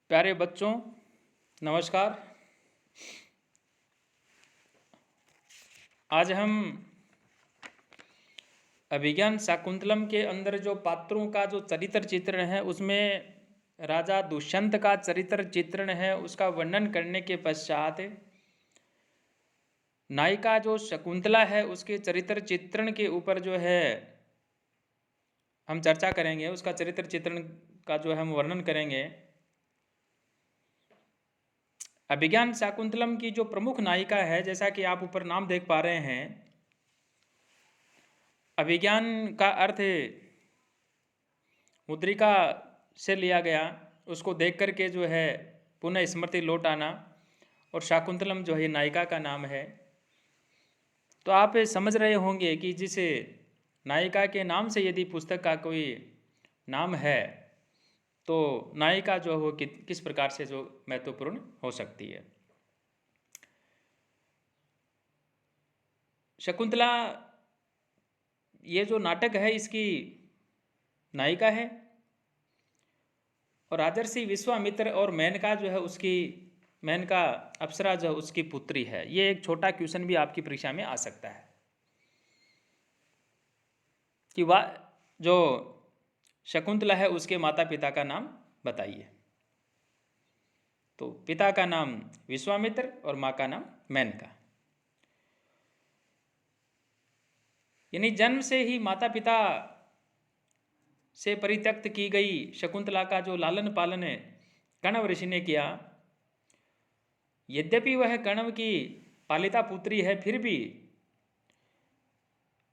प्यारे बच्चों, नमस्कार। आज हम अभिज्ञान शाकुंतलम के अंदर जो पात्रों का जो चरित्र चित्रण है उसमें राजा दुष्यंत का चरित्र चित्रण है, उसका वर्णन करने के पश्चात नायिका जो शकुंतला है उसके चरित्र चित्रण के ऊपर जो है हम चर्चा करेंगे। उसका चरित्र चित्रण का जो है हम वर्णन करेंगे। अभिज्ञान शाकुंतलम की जो प्रमुख नायिका है, जैसा कि आप ऊपर नाम देख पा रहे हैं, अभिज्ञान का अर्थ मुद्रिका से लिया गया, उसको देख करके जो है पुनः स्मृति लौट आना, और शाकुंतलम जो है नायिका का नाम है। तो आप समझ रहे होंगे कि जिस नायिका के नाम से यदि पुस्तक का कोई नाम है तो नायिका जो हो किस प्रकार से जो महत्वपूर्ण हो सकती है। शकुंतला ये जो नाटक है इसकी नायिका है, और राजर्षि विश्वामित्र और मेनका जो है उसकी मेनका अप्सरा जो उसकी पुत्री है। ये एक छोटा क्वेश्चन भी आपकी परीक्षा में आ सकता है कि वह जो शकुंतला है उसके माता पिता का नाम बताइए। तो पिता का नाम विश्वामित्र और माँ का नाम मेनका। यानी जन्म से ही माता पिता से परित्यक्त की गई शकुंतला का जो लालन पालन कण्व ऋषि ने किया, यद्यपि वह कण्व की पालिता पुत्री है, फिर भी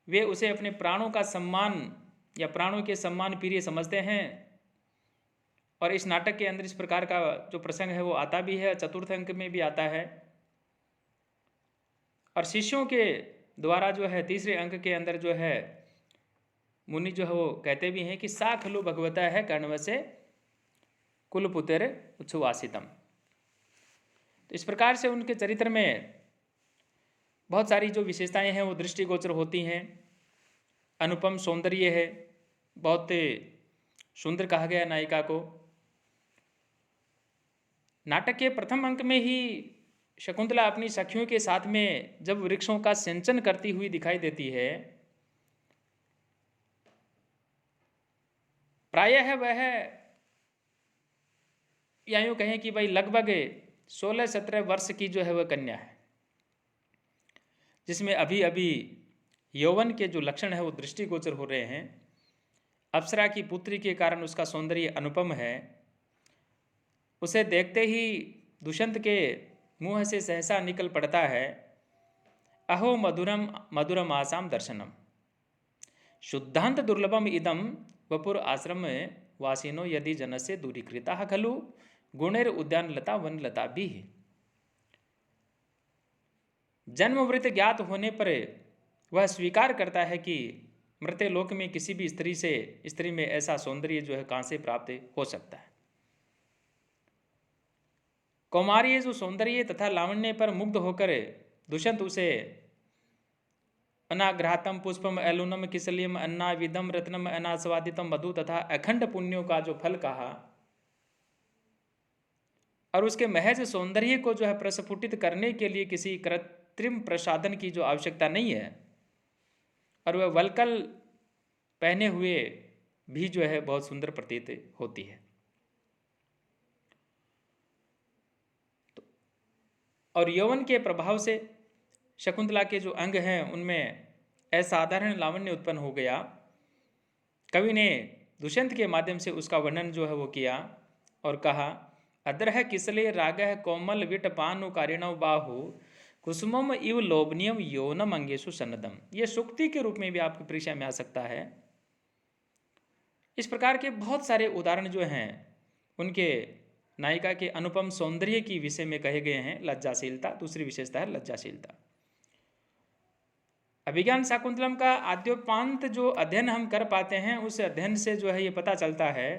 वे उसे अपने प्राणों का सम्मान या प्राणों के सम्मान प्रिय समझते हैं। और इस नाटक के अंदर इस प्रकार का जो प्रसंग है वो आता भी है, चतुर्थ अंक में भी आता है। और शिष्यों के द्वारा जो है तीसरे अंक के अंदर जो है मुनि जो है वो कहते भी हैं कि सा खलु भगवता है कण्व से कुलपुत्र उच्छ्वासितम। तो इस प्रकार से उनके चरित्र में बहुत सारी जो विशेषताएं हैं वो दृष्टिगोचर होती हैं। अनुपम सौंदर्य है, बहुत सुंदर कहा गया नायिका को। नाटक के प्रथम अंक में ही शकुंतला अपनी सखियों के साथ में जब वृक्षों का सिंचन करती हुई दिखाई देती है, प्रायः वह या यूँ कहें कि भाई लगभग 16-17 वर्ष की जो है वह कन्या है, जिसमें अभी अभी यौवन के जो लक्षण है वो दृष्टिगोचर हो रहे हैं। अप्सरा की पुत्री के कारण उसका सौंदर्य अनुपम है। उसे देखते ही दुष्यंत के मुंह से सहसा निकल पड़ता है, अहो मधुरम मधुरम आसाम दर्शनम शुद्धांत दुर्लभम इदम वपुर आश्रम वासिनो यदि जनस्य दूरीकृता खलु गुणेर उद्यान लता वन लता भी। जन्मवृत्त ज्ञात होने पर वह स्वीकार करता है कि मृत्यलोक में किसी भी स्त्री में ऐसा सौंदर्य जो है कहाँ से प्राप्त हो सकता है। कौमार्य जो सौंदर्य तथा लावण्य पर मुग्ध होकर दुष्यंत उसे अनाग्रहातम पुष्पम एलुनम किसलियम अन्नाविदम रत्नम अनास्वादितम मधु तथा अखंड पुण्यों का जो फल कहा, और उसके महज सौंदर्य को जो है प्रस्फुटित करने के लिए किसी कृत्रिम प्रसाधन की जो आवश्यकता नहीं है, और वह वलकल पहने हुए भी जो है बहुत सुंदर प्रतीत होती है। और यौवन के प्रभाव से शकुंतला के जो अंग हैं उनमें असाधारण लावण्य उत्पन्न हो गया। कवि ने दुष्यंत के माध्यम से उसका वर्णन जो है वो किया और कहा, अद्रह किसले रागह कोमल विट पानु कारिणव बाहु कुसुमम इव लोभनियम यौनम अंगेशु सन्नदम। ये सूक्ति के रूप में भी आपकी परीक्षा में आ सकता है। इस प्रकार के बहुत सारे उदाहरण जो हैं उनके नायिका के अनुपम सौंदर्य की विषय में कहे गए हैं। लज्जाशीलता दूसरी विशेषता है, लज्जाशीलता। अभिज्ञान शाकुंतलम का आद्योपांत जो अध्ययन हम कर पाते हैं, उस अध्ययन से जो है ये पता चलता है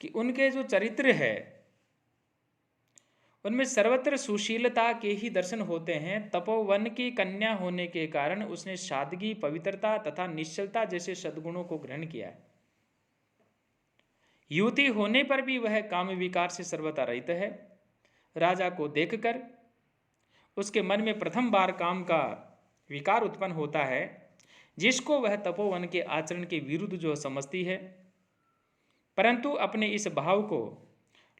कि उनके जो चरित्र है उनमें सर्वत्र सुशीलता के ही दर्शन होते हैं। तपोवन की कन्या होने के कारण उसने सादगी, पवित्रता तथा निश्चलता जैसे सद्गुणों को ग्रहण किया है। युवती होने पर भी वह काम विकार से सर्वथा रहित है। राजा को देखकर उसके मन में प्रथम बार काम का विकार उत्पन्न होता है, जिसको वह तपोवन के आचरण के विरुद्ध जो समझती है, परंतु अपने इस भाव को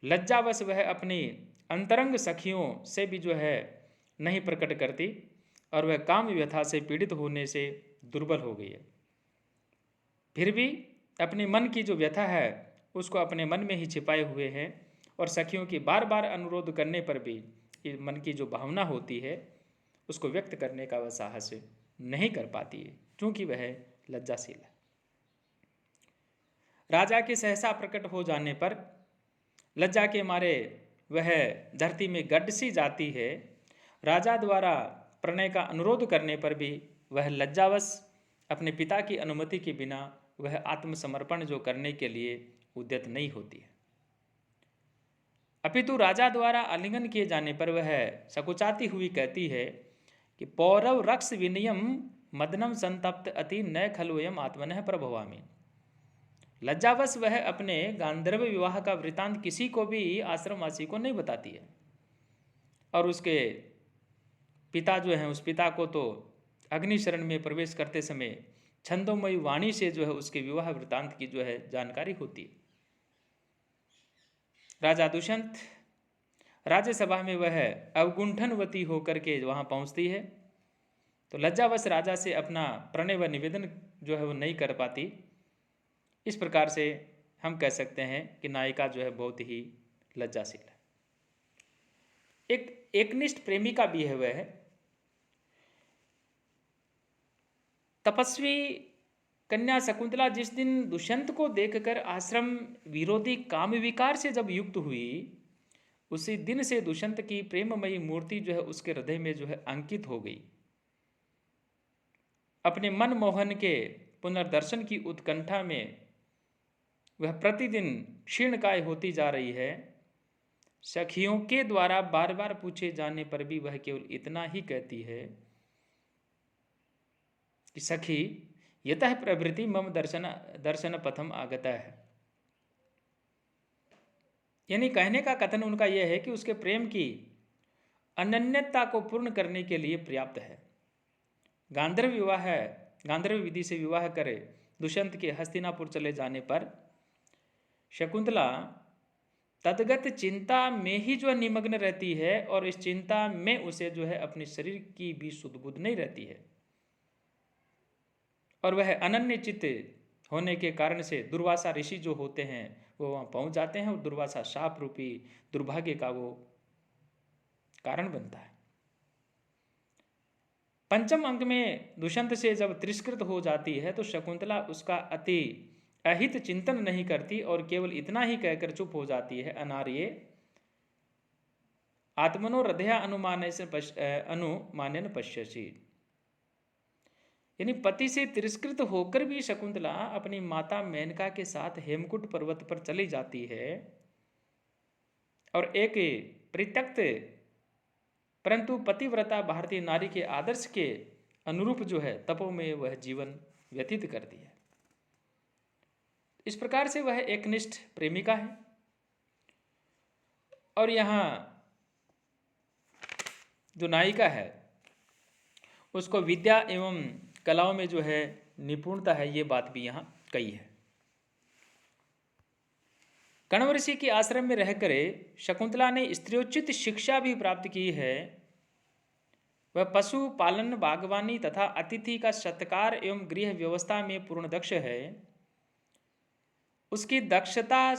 लज्जावश वह अपनी अंतरंग सखियों से भी जो है नहीं प्रकट करती और वह काम व्यथा से पीड़ित होने से दुर्बल हो गई है। फिर भी अपने मन की जो व्यथा है उसको अपने मन में ही छिपाए हुए हैं और सखियों की बार बार अनुरोध करने पर भी मन की जो भावना होती है उसको व्यक्त करने का वह साहस नहीं कर पाती है, क्योंकि वह लज्जाशील है। राजा के सहसा प्रकट हो जाने पर लज्जा के मारे वह धरती में गड्ढ सी जाती है। राजा द्वारा प्रणय का अनुरोध करने पर भी वह लज्जावश अपने पिता की अनुमति के बिना वह आत्मसमर्पण जो करने के लिए उद्यत नहीं होती है, अपितु राजा द्वारा आलिंगन किए जाने पर वह सकुचाती हुई कहती है कि पौरव रक्ष विनयम मदनम संतप्त अति न खलुयम आत्मनः प्रभवामि। लज्जावश वह अपने गांधर्व विवाह का वृतांत किसी को भी आश्रमवासी को नहीं बताती है और उसके पिता जो हैं उस पिता को तो अग्निशरण में प्रवेश करते समय छंदोमयी वाणी से जो है उसके विवाह वृतांत की जो है जानकारी होती है। राजा दुष्यंत राज्यसभा में वह अवगुंठनवती होकर के वहाँ पहुँचती है, तो लज्जावश राजा से अपना प्रणय व निवेदन जो है वो नहीं कर पाती। इस प्रकार से हम कह सकते हैं कि नायिका जो है बहुत ही लज्जाशील है। एक एकनिष्ठ प्रेमिका भी है वह तपस्वी कन्या शकुंतला जिस दिन दुष्यंत को देखकर आश्रम विरोधी काम विकार से जब युक्त हुई, उसी दिन से दुष्यंत की प्रेममयी मूर्ति जो है उसके हृदय में जो है अंकित हो गई। अपने मन मोहन के पुनर्दर्शन की उत्कंठा में वह प्रतिदिन क्षीणकाय होती जा रही है। सखियों के द्वारा बार बार पूछे जाने पर भी वह केवल इतना ही कहती है कि सखी यतः प्रभृति मम दर्शन पथम आगता है। यानी कहने का कथन उनका यह है कि उसके प्रेम की अनन्यता को पूर्ण करने के लिए पर्याप्त है। गांधर्व विधि से विवाह करे दुष्यंत के हस्तिनापुर चले जाने पर शकुंतला तदगत चिंता में ही जो निमग्न रहती है और इस चिंता में उसे जो है अपने शरीर की भी सुध बुध नहीं रहती है और वह अनन्य चित्त होने के कारण से दुर्वासा ऋषि जो होते हैं वो वहाँ पहुँच जाते हैं और दुर्वासा शाप रूपी दुर्भाग्य का वो कारण बनता है। पंचम अंक में दुष्यंत से जब तिरस्कृत हो जाती है तो शकुंतला उसका अति अहित चिंतन नहीं करती और केवल इतना ही कहकर चुप हो जाती है, अनार्ये आत्मनो हृदया अनुमानन पश्यसि। यानी पति से तिरस्कृत होकर भी शकुंतला अपनी माता मेनका के साथ हेमकुट पर्वत पर चली जाती है और एक परित्यक्त परंतु पतिव्रता भारतीय नारी के आदर्श के अनुरूप जो है तपो में वह जीवन व्यतीत करती है। इस प्रकार से वह एकनिष्ठ प्रेमिका है और यहाँ जो नायिका है उसको विद्या एवं कलाओं में जो है निपुणता है, ये बात भी यहाँ कही है। कण्व ऋषि के आश्रम में रहकर शकुंतला ने स्त्रियोचित शिक्षा भी प्राप्त की है। वह पशु पालन, बागवानी तथा अतिथि का सत्कार एवं गृह व्यवस्था में पूर्ण दक्ष है। उसकी दक्षता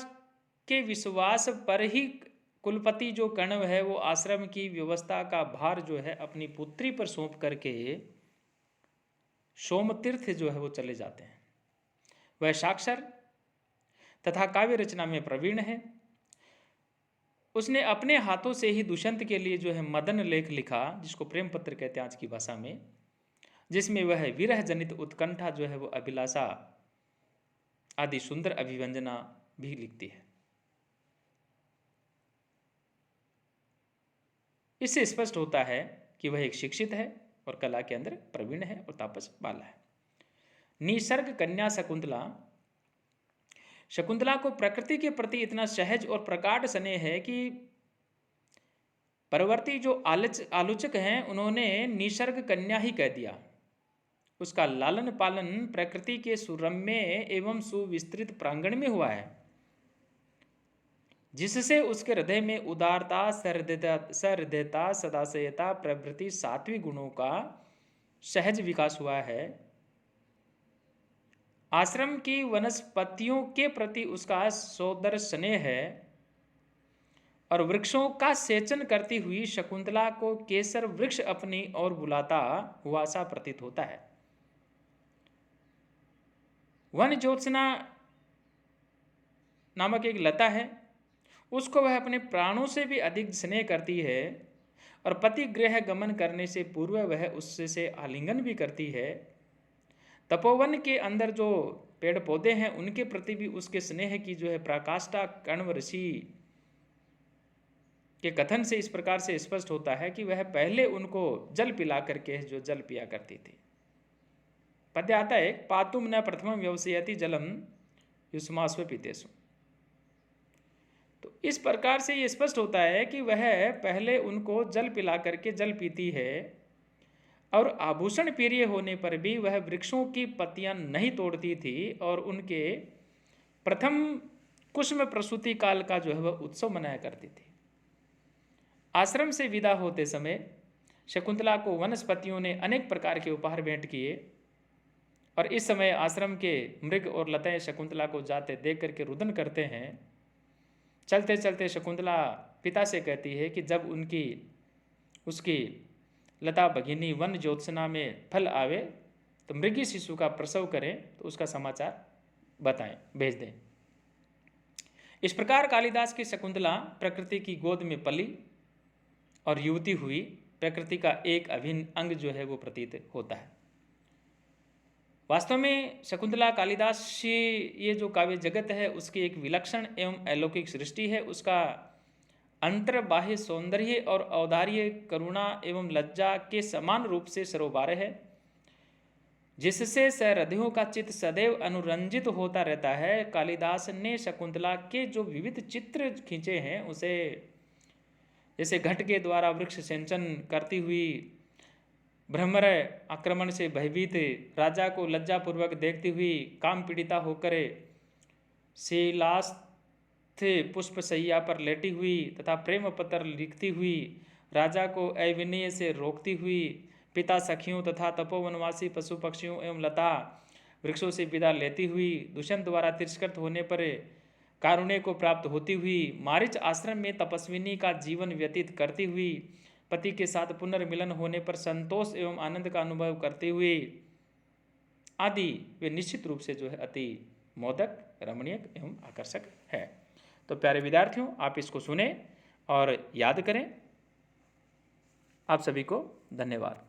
के विश्वास पर ही कुलपति जो कण्व है वो आश्रम की व्यवस्था का भार जो है अपनी पुत्री पर सौंप करके सोमतीर्थ जो है वो चले जाते हैं। वह साक्षर तथा काव्य रचना में प्रवीण है। उसने अपने हाथों से ही दुष्यंत के लिए जो है मदन लेख लिखा, जिसको प्रेम पत्र कहते हैं आज की भाषा में, जिसमें वह विरह जनित उत्कंठा जो है वो अभिलाषा आदि सुंदर अभिव्यंजना भी लिखती है। इससे स्पष्ट होता है कि वह एक शिक्षित है और कला के अंदर प्रवीण है और तापस बाला है। निसर्ग कन्या शकुंतला शकुंतला को प्रकृति के प्रति इतना सहज और प्रगाढ़ स्नेह है कि परवर्ती जो आलोचक हैं उन्होंने निसर्ग कन्या ही कह दिया। उसका लालन पालन प्रकृति के सुरम्य एवं सुविस्तृत प्रांगण में हुआ है, जिससे उसके हृदय में उदारता, सहृदयता, सदाशयता प्रभृति सात्विक गुणों का सहज विकास हुआ है। आश्रम की वनस्पतियों के प्रति उसका सौदर स्नेह है और वृक्षों का सेचन करती हुई शकुंतला को केसर वृक्ष अपनी ओर बुलाता हुआ सा प्रतीत होता है। वन ज्योत्सना नामक एक लता है, उसको वह अपने प्राणों से भी अधिक स्नेह करती है और पति गृह गमन करने से पूर्व वह उससे आलिंगन भी करती है। तपोवन के अंदर जो पेड़ पौधे हैं उनके प्रति भी उसके स्नेह की जो है पराकाष्ठा कण्व ऋषि के कथन से इस प्रकार से स्पष्ट होता है कि वह पहले उनको जल पिला करके जो जल पिया करती थी। पद्य आता है, पातुम न प्रथमम व्यवसायति जलम युष्मास्व पीतेषु। तो इस प्रकार से ये स्पष्ट होता है कि वह पहले उनको जल पिला करके जल पीती है और आभूषण प्रिय होने पर भी वह वृक्षों की पत्तियां नहीं तोड़ती थी और उनके प्रथम कुसुम प्रसूति काल का जो है वह उत्सव मनाया करती थी। आश्रम से विदा होते समय शकुंतला को वनस्पतियों ने अनेक प्रकार के उपहार भेंट किए और इस समय आश्रम के मृग और लताएं शकुंतला को जाते देख करके रुदन करते हैं। चलते चलते शकुंतला पिता से कहती है कि जब उसकी लता भगिनी वन ज्योत्सना में फल आवे तो मृगी शिशु का प्रसव करें तो उसका समाचार बताएं, भेज दें। इस प्रकार कालिदास की शकुंतला प्रकृति की गोद में पली और युवती हुई प्रकृति का एक अभिन्न अंग जो है वो प्रतीत होता है। वास्तव में शकुंतला कालिदास की ये जो काव्य जगत है उसकी एक विलक्षण एवं अलौकिक सृष्टि है। उसका अंतर्बाह्य सौंदर्य और औदार्य करुणा एवं लज्जा के समान रूप से सरोबार है, जिससे सहृदयों का चित्त सदैव अनुरंजित होता रहता है। कालिदास ने शकुंतला के जो विविध चित्र खींचे हैं उसे जैसे घट के द्वारा वृक्ष सिंचन करती हुई भ्रमर आक्रमण से भयभीत राजा को लज्जापूर्वक देखती हुई काम पीड़िता होकर शिलास्थ पुष्प सैया पर लेटी हुई तथा प्रेम पत्र लिखती हुई राजा को अविनय से रोकती हुई पिता सखियों तथा तपोवनवासी पशु पक्षियों एवं लता वृक्षों से विदा लेती हुई दुष्यंत द्वारा तिरस्कृत होने पर कारुण्य को प्राप्त होती हुई मारीच आश्रम में तपस्विनी का जीवन व्यतीत करती हुई पति के साथ पुनर्मिलन होने पर संतोष एवं आनंद का अनुभव करते हुए आदि वे निश्चित रूप से जो है अति मोदक, रमणीय एवं आकर्षक है। तो प्यारे विद्यार्थियों, आप इसको सुने और याद करें। आप सभी को धन्यवाद।